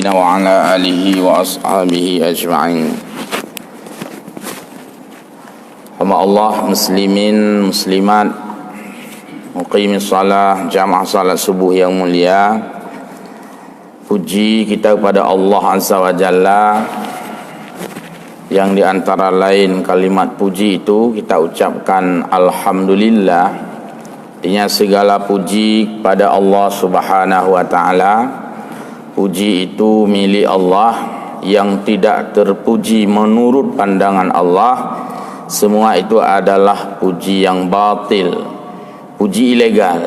وعلى آله وأصحابه أجمعين. Hamba Allah, muslimin, muslimat, muqimis salah, jamaah salat subuh yang mulia, puji kita kepada Allah Azza wa Jalla, yang diantara lain kalimat puji itu kita ucapkan Alhamdulillah. Artinya segala puji kepada Allah Subhanahu wa Ta'ala. Puji itu milik Allah yang tidak terpuji menurut pandangan Allah. Semua itu adalah puji yang batil, puji ilegal.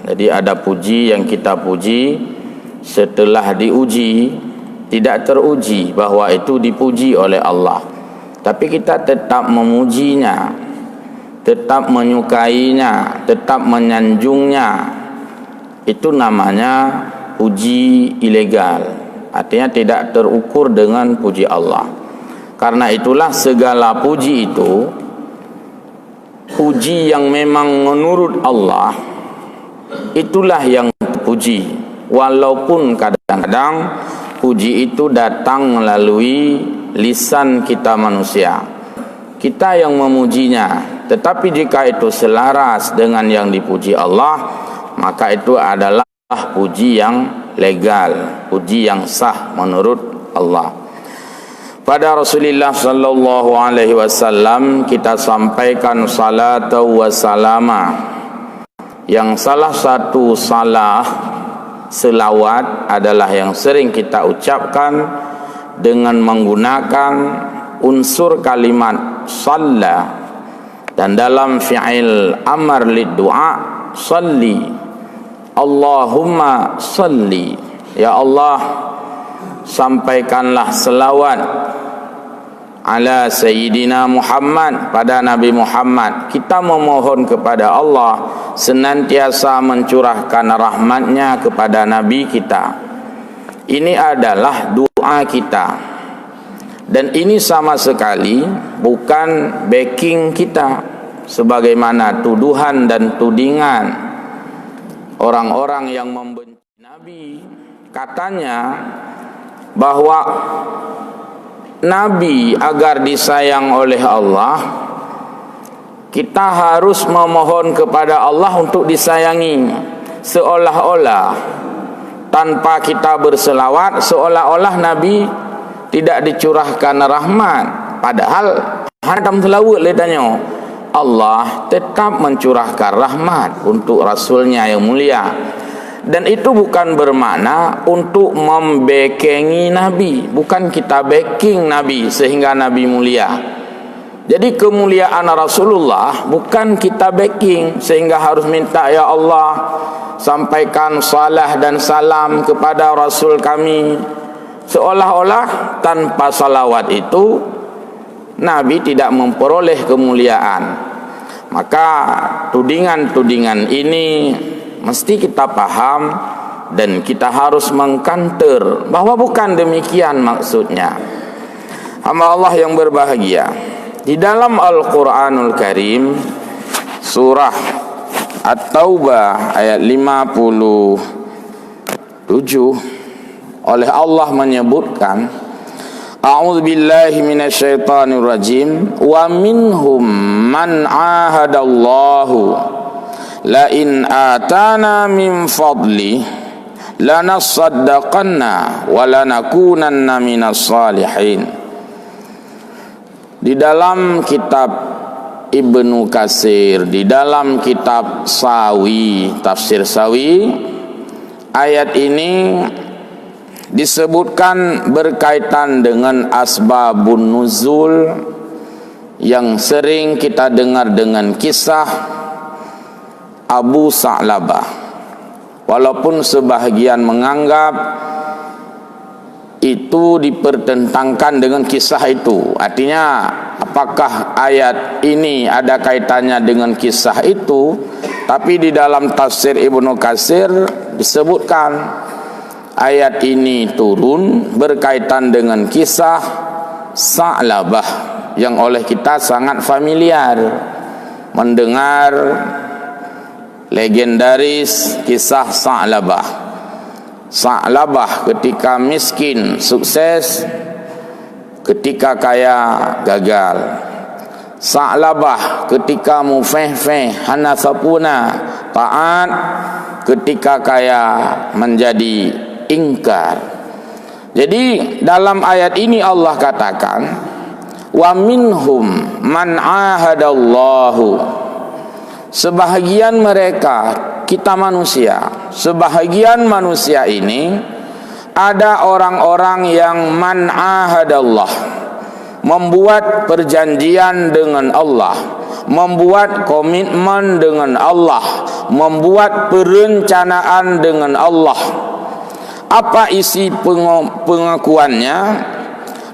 Jadi ada puji yang kita puji setelah diuji, tidak teruji bahwa itu dipuji oleh Allah, tapi kita tetap memujinya, tetap menyukainya, tetap menyanjungnya. Itu namanya puji ilegal, artinya tidak terukur dengan puji Allah. Karena itulah segala puji itu puji yang memang menurut Allah, itulah yang terpuji. Walaupun kadang-kadang puji itu datang melalui lisan kita manusia, kita yang memujinya. Tetapi jika itu selaras dengan yang dipuji Allah, maka itu adalah puji yang legal, puji yang sah menurut Allah. Pada Rasulullah sallallahu alaihi wasallam kita sampaikan salat wa salama, yang salah satu salah selawat adalah yang sering kita ucapkan dengan menggunakan unsur kalimat shalla, dan dalam fi'il amar lid du'a salli, Allahumma salli, ya Allah sampaikanlah selawat ala Sayyidina Muhammad, pada Nabi Muhammad. Kita memohon kepada Allah senantiasa mencurahkan rahmatnya kepada Nabi kita. Ini adalah doa kita, dan ini sama sekali bukan backing kita, sebagaimana tuduhan dan tudingan orang-orang yang membenci Nabi. Katanya bahwa Nabi agar disayang oleh Allah, kita harus memohon kepada Allah untuk disayangi. Seolah-olah tanpa kita berselawat, seolah-olah Nabi tidak dicurahkan rahmat. Padahal hadam selawat le tanya, Allah tetap mencurahkan rahmat untuk Rasulnya yang mulia. Dan itu bukan bermakna untuk membekengi Nabi, bukan kita backing Nabi sehingga Nabi mulia. Jadi kemuliaan Rasulullah bukan kita backing sehingga harus minta, ya Allah sampaikan salah dan salam kepada Rasul kami. Seolah-olah tanpa salawat itu Nabi tidak memperoleh kemuliaan. Maka tudingan-tudingan ini mesti kita paham, dan kita harus mengkanter bahwa bukan demikian maksudnya. Hamba Allah yang berbahagia, di dalam Al-Quranul Karim surah At-Taubah ayat 57 oleh Allah menyebutkan, A'udzu billahi minasyaitonir rajim, wa minhum man 'ahadallahu la in atana min fadli lanasaddaqanna wa lanakunanna minas salihin. Di dalam kitab Ibnu Katsir, di dalam kitab Sawi, tafsir Sawi, ayat ini disebutkan berkaitan dengan asbabun nuzul yang sering kita dengar dengan kisah Abu Sa'labah. Walaupun sebahagian menganggap itu dipertentangkan dengan kisah itu, artinya apakah ayat ini ada kaitannya dengan kisah itu, tapi di dalam tafsir Ibnu Katsir disebutkan ayat ini turun berkaitan dengan kisah Sa'labah yang oleh kita sangat familiar mendengar legendaris kisah Sa'labah. Sa'labah ketika miskin sukses, ketika kaya gagal. Sa'labah ketika mufeh-feh hana sapuna taat, ketika kaya menjadi ingkar. Jadi dalam ayat ini Allah katakan, wa minhum man ahadallahu, sebahagian mereka, kita manusia, sebahagian manusia ini ada orang-orang yang man ahadallah, membuat perjanjian dengan Allah, membuat komitmen dengan Allah, membuat perencanaan dengan Allah. Apa isi pengakuannya?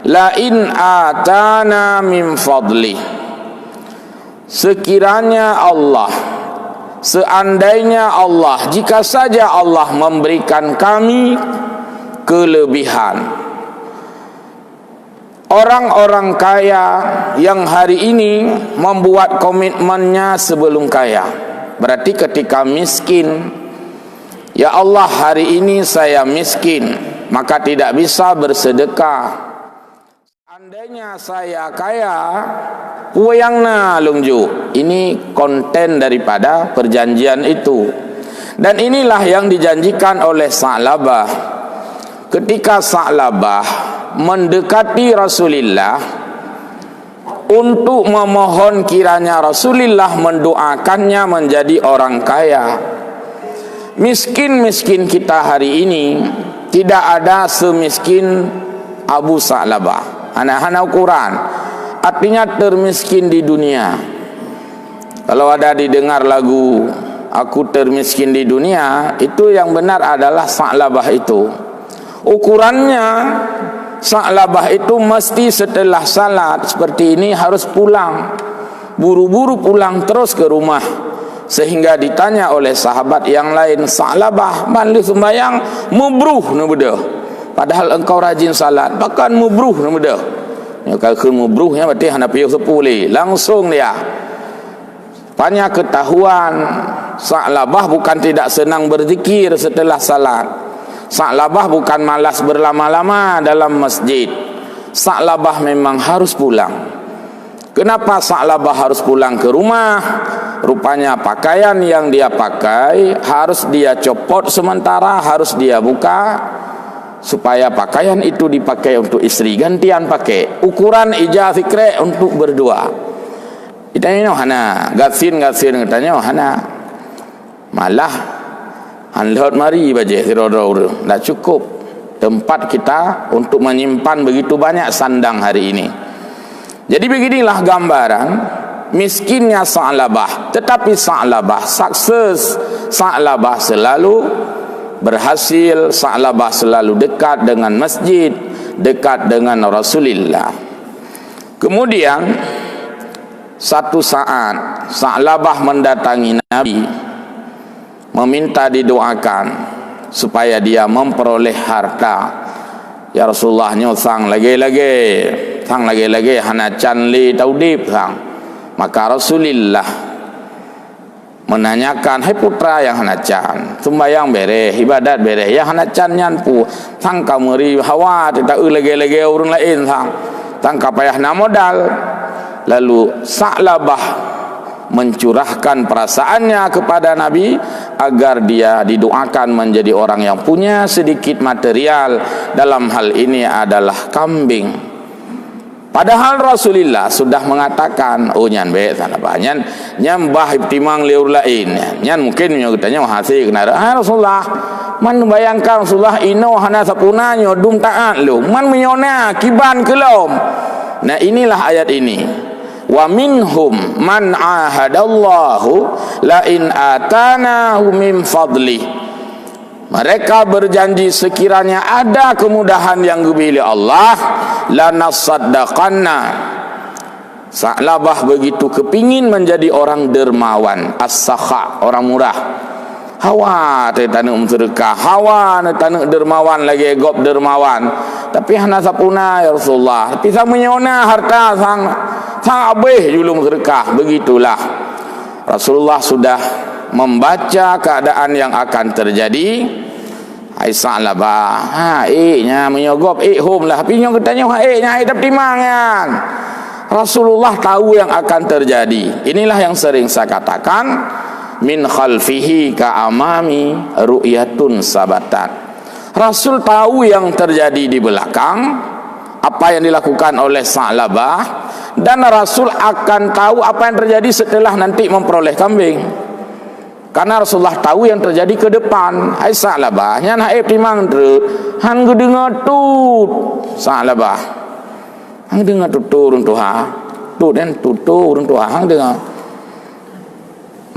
La in atana min fadli, sekiranya Allah, seandainya Allah, jika saja Allah memberikan kami kelebihan. Orang-orang kaya yang hari ini membuat komitmennya sebelum kaya, berarti ketika miskin, ya Allah, hari ini saya miskin, maka tidak bisa bersedekah. Andainya saya kaya, puyangna lungju. Ini konten daripada perjanjian itu. Dan inilah yang dijanjikan oleh Sa'labah. Ketika Sa'labah mendekati Rasulullah untuk memohon kiranya Rasulullah mendoakannya menjadi orang kaya. Miskin-miskin kita hari ini tidak ada semiskin Abu Sa'labah. Anak-anak ukuran, artinya termiskin di dunia. Kalau ada didengar lagu aku termiskin di dunia, itu yang benar adalah Sa'labah itu. Ukurannya Sa'labah itu mesti setelah salat seperti ini harus pulang, buru-buru pulang terus ke rumah. Sehingga ditanya oleh sahabat yang lain, Sa'labah, mandi sembahyang mubruh nubudah, padahal engkau rajin salat, bahkan mubruh nubudah. Ya, kalau mubruhnya berarti hendak piuh sepuli, langsung dia. Banyak ketahuan Sa'labah bukan tidak senang berzikir setelah salat. Sa'labah bukan malas berlama-lama dalam masjid. Sa'labah memang harus pulang. Kenapa Sa'labah harus pulang ke rumah? Rupanya pakaian yang dia pakai harus dia copot sementara, harus dia buka, supaya pakaian itu dipakai untuk istri, gantian pakai. Ukuran ijazah fikre untuk berdua. Itanya hana, gatsin katanya hana. Malah hanlot mari baje hirodor, tak cukup tempat kita untuk menyimpan begitu banyak sandang hari ini. Jadi beginilah gambaran miskinnya Sa'labah, tetapi Sa'labah sukses, Sa'labah selalu berhasil, Sa'labah selalu dekat dengan masjid, dekat dengan Rasulullah. Kemudian satu saat Sa'labah mendatangi Nabi, meminta didoakan supaya dia memperoleh harta. Ya Rasulullah, nyosang lagi-lagi hana canli taudib sang. Maka Rasulullah menanyakan, hai putra yang hana can, sembahyang bereh, ibadat bereh, yang hana can nyanpu, sang kameri hawa tidak lagi orang lain sang kapayah na modal. Lalu Sa'labah mencurahkan perasaannya kepada Nabi agar dia didoakan menjadi orang yang punya sedikit material, dalam hal ini adalah kambing. Padahal Rasulullah sudah mengatakan, oh nyan be sana bah nyan bah timang liur lain, nyan mungkin nyogtanya mahasi kenara. Rasulullah man bayangkan Rasulullah ino hana sapuna nyodum taat lu, man menyona kiban kelom. Nah inilah ayat ini. Wa minhum man ahadallahu la in atanahu min fadli. Mereka berjanji sekiranya ada kemudahan yang diberi Allah, lanasaddaqanna. Sa'labah begitu kepingin menjadi orang dermawan, as-sakha, orang murah. Hawa tanuk sedekah, hawa tanuk dermawan lagi gop dermawan. Tapi hana sapuna ya Rasulullah. Tapi sang menyona harta sang abeh julung sedekah. Begitulah Rasulullah sudah membaca keadaan yang akan terjadi. Hai Sa'labah, nya menyogop home lah. Tapi nyong ketanya nya hidup timangan. Rasulullah tahu yang akan terjadi. Inilah yang sering saya katakan, min khalfihi ka amami ru'yatun sabatan. Rasul tahu yang terjadi di belakang, apa yang dilakukan oleh Sa'labah, dan Rasul akan tahu apa yang terjadi setelah nanti memperoleh kambing. Karena Rasulullah tahu yang terjadi ke depan. Hai Sa'labah, nya naib timang tu, han gedengar tut Sa'labah. Hang dengar tutur untuk tut dan tutur untuk hang dengar.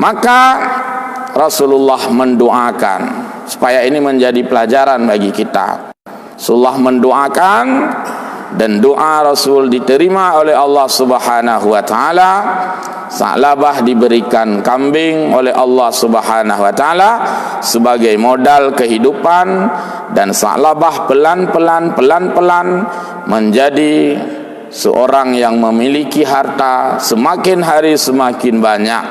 Maka Rasulullah mendoakan supaya ini menjadi pelajaran bagi kita. Rasulullah mendoakan dan doa Rasul diterima oleh Allah Subhanahu wa taala. Sa'labah diberikan kambing oleh Allah Subhanahu wa taala sebagai modal kehidupan, dan Sa'labah pelan-pelan menjadi seorang yang memiliki harta semakin hari semakin banyak,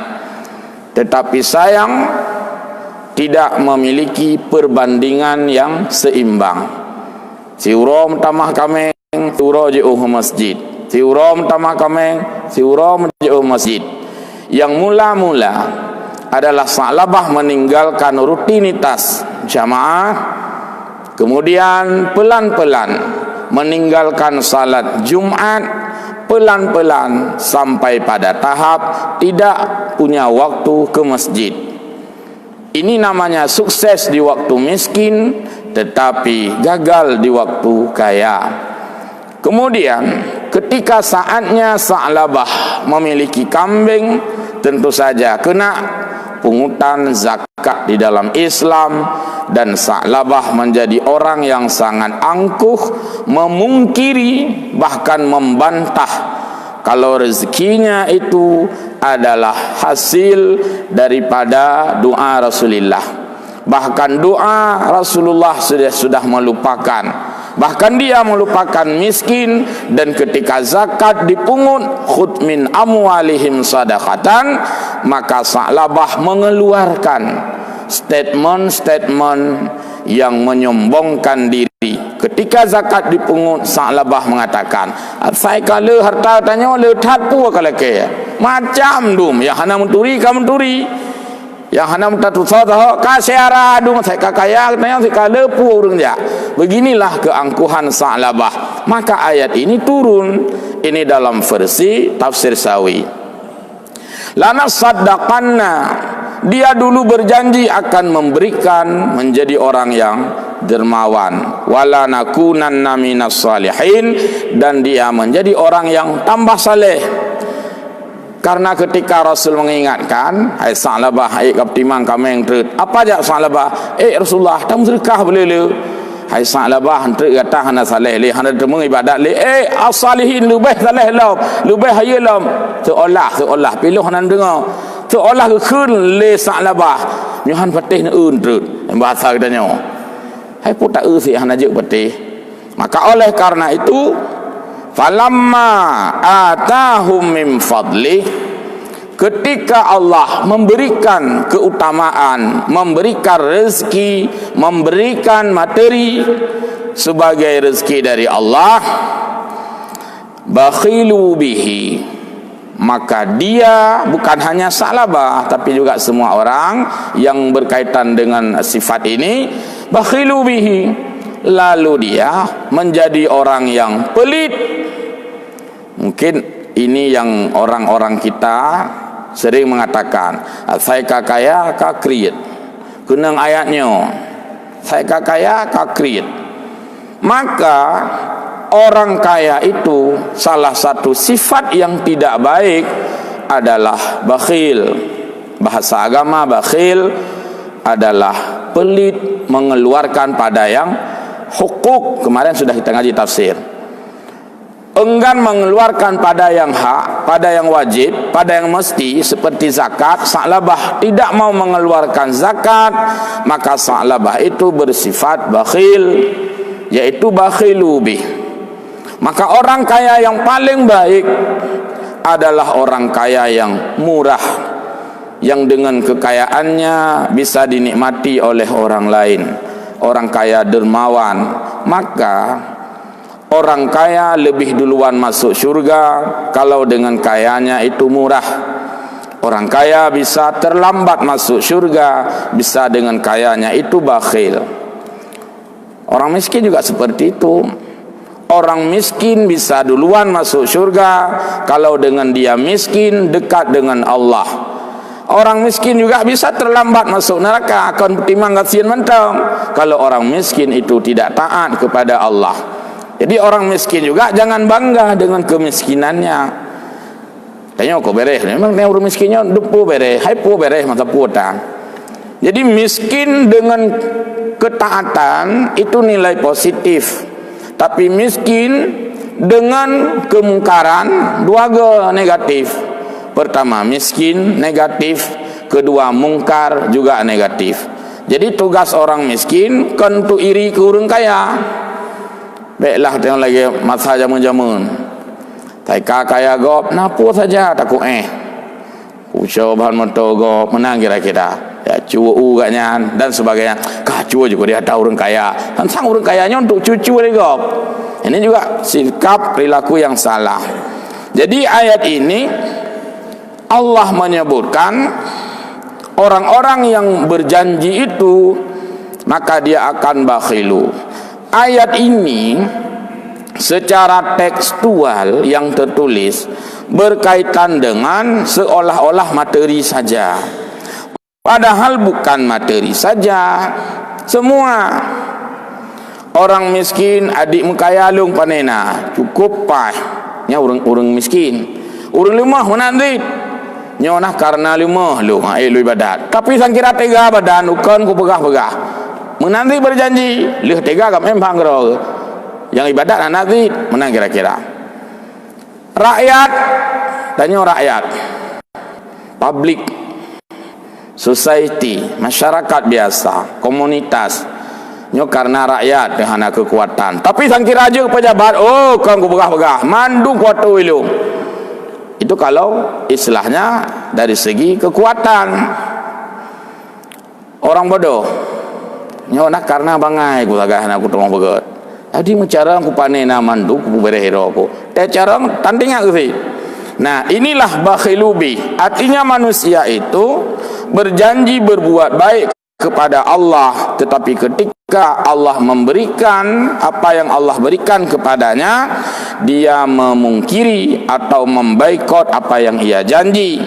tetapi sayang tidak memiliki perbandingan yang seimbang. Siurom tamah kameng, siuro jauh masjid. Siurom tamah kameng, siurom jauh masjid. Yang mula-mula adalah Sa'labah meninggalkan rutinitas jamaah, kemudian pelan-pelan meninggalkan salat Jumat, pelan-pelan sampai pada tahap tidak punya waktu ke masjid. Ini namanya sukses di waktu miskin, tetapi gagal di waktu kaya. Kemudian ketika saatnya Sa'labah memiliki kambing, tentu saja kena pungutan zakat di dalam Islam, dan Sa'labah menjadi orang yang sangat angkuh, memungkiri bahkan membantah kalau rezekinya itu adalah hasil daripada doa Rasulullah. Bahkan doa Rasulullah sudah melupakan, bahkan dia melupakan miskin. Dan ketika zakat dipungut, khudh min amwalihim sadaqatan, maka Sa'labah mengeluarkan statement yang menyombongkan diri. Ketika zakat dipungut, Sa'labah mengatakan, "Saya kala harta tanya le that pu kala ke." Macam dum yang hana menturi ka menturi. Yang hana mentatu sah ka siara dum saya kaya tanya si kala pu urang dia. Beginilah keangkuhan Sa'labah. Maka ayat ini turun. Ini dalam versi tafsir Sawi. Lana saddaqanna, dia dulu berjanji akan memberikan, menjadi orang yang dermawan. Wala nakunanna minas salihin, dan dia menjadi orang yang tambah saleh. Karena ketika Rasul mengingatkan, hai Sa'labah, hai kaptimang kameng trut. Apa aja Sa'labah? Rasulullah, tamu sedekah boleh le. Hai Sa'labah, trut kata hana saleh le, hana derma ibadat le. As-salihin lebih saleh lam, lebih haya lam. Seolah piluh hana dengar. Seolah keun le Sa'labah. Nyohan patih ne eun trut. Bahasa katanya. Hai pun tak si hana je patih. Maka oleh karena itu, falamma atahum min fadli, ketika Allah memberikan keutamaan, memberikan rezeki, memberikan materi sebagai rezeki dari Allah, bakhilu bihi, maka dia, bukan hanya Sa'labah tapi juga semua orang yang berkaitan dengan sifat ini, bakhilu bihi, lalu dia menjadi orang yang pelit. Mungkin ini yang orang-orang kita sering mengatakan, saya kaya kakrit. Kenang ayatnya, saya kaya kakrit. Maka orang kaya itu salah satu sifat yang tidak baik adalah bakhil. Bahasa agama bakhil adalah pelit, mengeluarkan pada yang hukuk. Kemarin sudah kita ngaji tafsir. Enggan mengeluarkan pada yang hak, pada yang wajib, pada yang mesti seperti zakat. Sa'labah tidak mau mengeluarkan zakat, maka Sa'labah itu bersifat bakhil, yaitu bakhilu bih. Maka orang kaya yang paling baik adalah orang kaya yang murah, yang dengan kekayaannya bisa dinikmati oleh orang lain. orang kaya dermawan, maka orang kaya lebih duluan masuk syurga kalau dengan kayanya itu murah. Orang kaya bisa terlambat masuk syurga bisa dengan kayanya itu bakhil. Orang miskin juga seperti itu. Orang miskin bisa duluan masuk syurga kalau dengan dia miskin dekat dengan Allah. Orang miskin juga bisa terlambat masuk neraka, akan timang kasihan mentang kalau orang miskin itu tidak taat kepada Allah. Jadi orang miskin juga jangan bangga dengan kemiskinannya. Tanya kok beres, memang orang miskinnya depu beres, hypo beres masa putar. Jadi miskin dengan ketaatan itu nilai positif. Tapi miskin dengan kemungkaran dua negatif. Pertama miskin negatif, kedua mungkar juga negatif. Jadi tugas orang miskin kan tu iri ke orang kaya. Baiklah tengok lagi masa jamun-jamun. Taika kaya gop napu saja takut usaha bahan motor gop menang kira-kira. Ya cuu gaknya dan sebagainya. Kacau juga dia ada orang kaya. Dan sang orang kayanya untuk cucu dia gop. Ini juga sikap perilaku yang salah. Jadi ayat ini Allah menyebutkan orang-orang yang berjanji itu maka dia akan bakhilu. Ayat ini secara tekstual yang tertulis berkaitan dengan seolah-olah materi saja. Padahal bukan materi saja. Semua orang miskin adik mekaya lung panena cukup pah nya orang miskin. Orang lemah menandit nyonah karena lemah lu lu ibadat. Tapi sang kira tega badan ukan ku pegah-pegah. Menanti berjanji leh tega gam empang gero. Yang ibadat nanti menang kira-kira. Rakyat tanya rakyat. Public society, masyarakat biasa, komunitas. Nyo karena rakyat dengan kekuatan. Tapi sang kira aja pejabat, oh kan ku pegah-pegah, mandu kuatu ilu. Itu kalau istilahnya dari segi kekuatan. Orang bodoh. Nyo nak karena bangai ku tagah aku tolong beget. Tadi mencara aku panena mandu ku berehero aku. Teh cara tanding aku sih. Nah, inilah bakhilubi. Artinya manusia itu berjanji berbuat baik kepada Allah, tetapi ketika Allah memberikan apa yang Allah berikan kepadanya, dia memungkiri atau memboikot apa yang ia janji.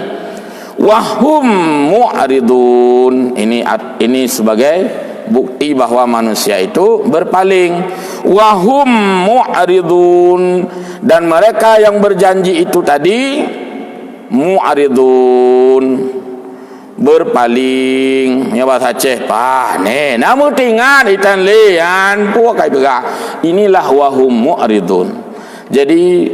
Wahum mu'ridun. Ini sebagai bukti bahwa manusia itu berpaling. Wahum mu'ridun, dan mereka yang berjanji itu tadi mu'ridun, berpaling. Ya bahasa Aceh pah ne namu tinggal itan lian puak kai bega. Inilah wahum mu'ridun. Jadi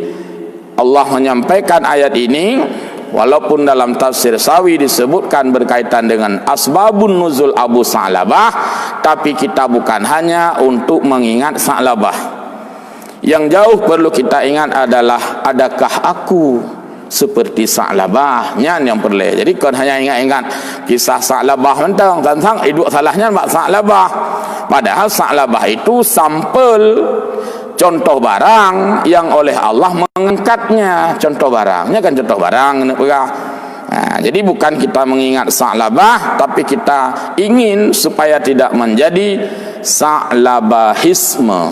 Allah menyampaikan ayat ini walaupun dalam tafsir Sawi disebutkan berkaitan dengan asbabun nuzul Abu Sa'labah, tapi kita bukan hanya untuk mengingat Sa'labah. Yang jauh perlu kita ingat adalah adakah aku seperti Sa'labah? Yang perlu. Jadi kan hanya ingat-ingat kisah Sa'labah mentang tentang hidup salahnya mak Sa'labah. Padahal Sa'labah itu sampel contoh barang yang oleh Allah mengangkatnya. Contoh barangnya kan contoh barang. Nah, jadi bukan kita mengingat Sa'labah, tapi kita ingin supaya tidak menjadi Sa'labahisme.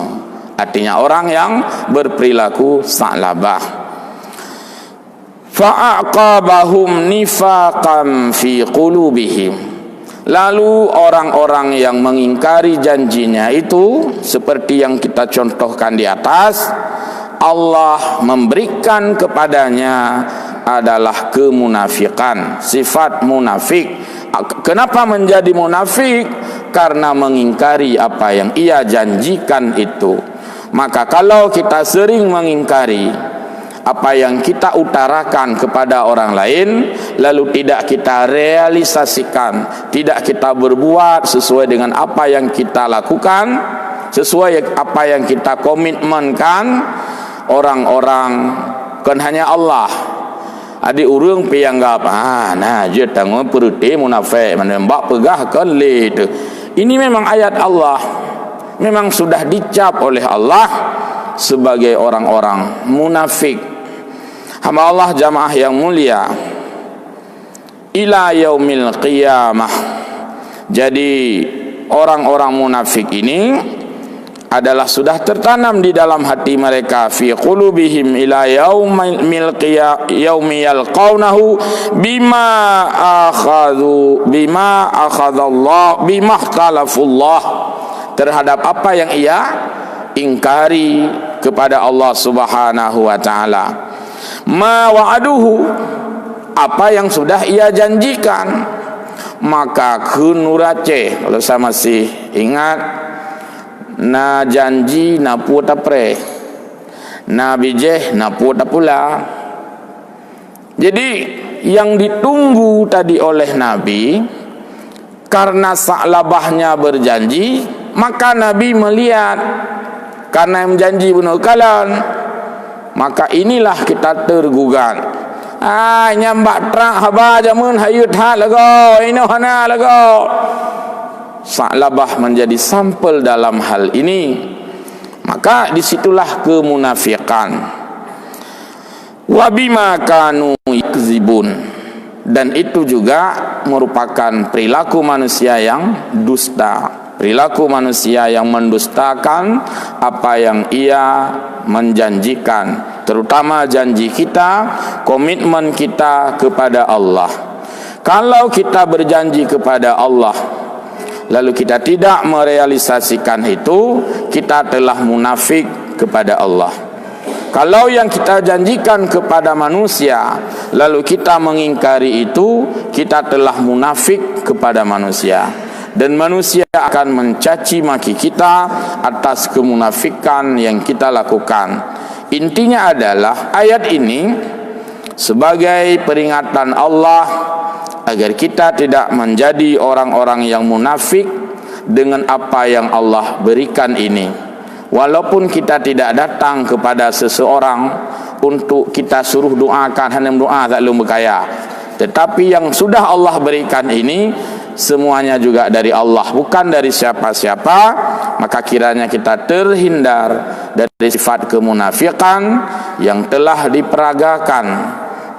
Artinya orang yang berperilaku Sa'labah. Fa'aqabahum nifaqam fi qulubihim. Lalu orang-orang yang mengingkari janjinya itu seperti yang kita contohkan di atas, Allah memberikan kepadanya adalah kemunafikan, sifat munafik. Kenapa menjadi munafik? Karena mengingkari apa yang ia janjikan itu. Maka kalau kita sering mengingkari apa yang kita utarakan kepada orang lain, lalu tidak kita realisasikan, tidak kita berbuat sesuai dengan apa yang kita lakukan, sesuai apa yang kita komitmenkan, orang-orang kan hanya Allah. Adik urung pianggap nah je tanggung perute munafik menembak pegah kan le tu. Ini memang ayat Allah, memang sudah dicap oleh Allah sebagai orang-orang munafik. Hamba Allah jamaah yang mulia, ila yaumil qiyamah. Jadi orang-orang munafik ini adalah sudah tertanam di dalam hati mereka, fi qulubihim ila yaumil yaumi yalqaunahu bima akhadallah bima ikhtalafullah, terhadap apa yang ia ingkari kepada Allah Subhanahu wa taala. Ma wa'aduhu, apa yang sudah ia janjikan, maka kunurace. Kalau saya masih ingat, na janji na puta pre, na bijeh na puta pula. Jadi yang ditunggu tadi oleh Nabi, karena Sa'labahnya berjanji, maka Nabi melihat karena yang janji bunuh kalan, maka inilah kita tergugat. Nyambak terak haba jamun hayut ha lago ino hana lago. Sa'labah menjadi sampel dalam hal ini, maka disitulah kemunafikan. Wa bima kanu yakzibun, dan itu juga merupakan perilaku manusia yang dusta, perilaku manusia yang mendustakan apa yang ia menjanjikan, terutama janji kita, komitmen kita kepada Allah. Kalau kita berjanji kepada Allah lalu kita tidak merealisasikan itu, kita telah munafik kepada Allah. Kalau yang kita janjikan kepada manusia lalu kita mengingkari itu, kita telah munafik kepada manusia, dan manusia akan mencaci maki kita atas kemunafikan yang kita lakukan. Intinya adalah ayat ini sebagai peringatan Allah agar kita tidak menjadi orang-orang yang munafik dengan apa yang Allah berikan ini. Walaupun kita tidak datang kepada seseorang untuk kita suruh doakan, hanya doa tak belum berkaya, tetapi yang sudah Allah berikan ini semuanya juga dari Allah, bukan dari siapa-siapa, maka kiranya kita terhindar dari sifat kemunafikan yang telah diperagakan,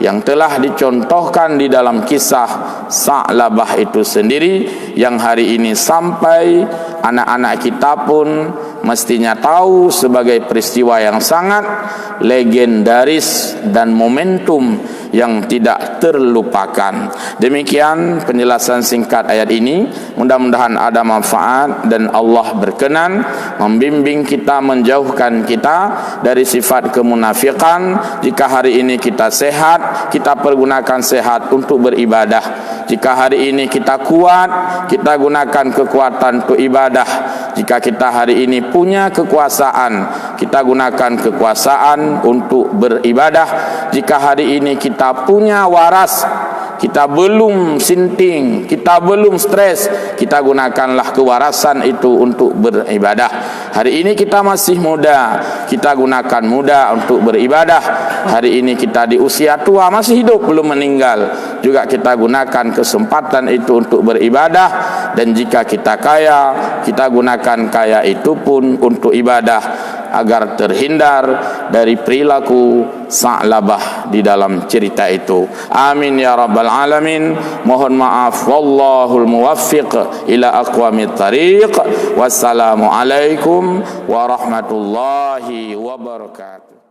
yang telah dicontohkan di dalam kisah Sa'labah itu sendiri, yang hari ini sampai anak-anak kita pun mestinya tahu sebagai peristiwa yang sangat legendaris dan momentum yang tidak terlupakan. Demikian penjelasan singkat ayat ini. Mudah-mudahan ada manfaat dan Allah berkenan membimbing kita, menjauhkan kita dari sifat kemunafikan. Jika hari ini kita sehat, kita pergunakan sehat untuk beribadah. Jika hari ini kita kuat, kita gunakan kekuatan untuk ibadah. Jika kita hari ini punya kekuasaan, kita gunakan kekuasaan untuk beribadah. Jika hari ini kita punya waras, kita belum sinting, kita belum stres, kita gunakanlah kewarasan itu untuk beribadah. Hari ini kita masih muda, kita gunakan muda untuk beribadah. Hari ini kita di usia tua, masih hidup, belum meninggal, juga kita gunakan kesempatan itu untuk beribadah. Dan jika kita kaya, kita gunakan kaya itu pun untuk ibadah, agar terhindar dari perilaku Sa'labah di dalam cerita itu. Amin ya rabbal alamin. Mohon maaf, wallahul muwaffiq ila aqwamit thariq. Wassalamu alaikum warahmatullahi wabarakatuh.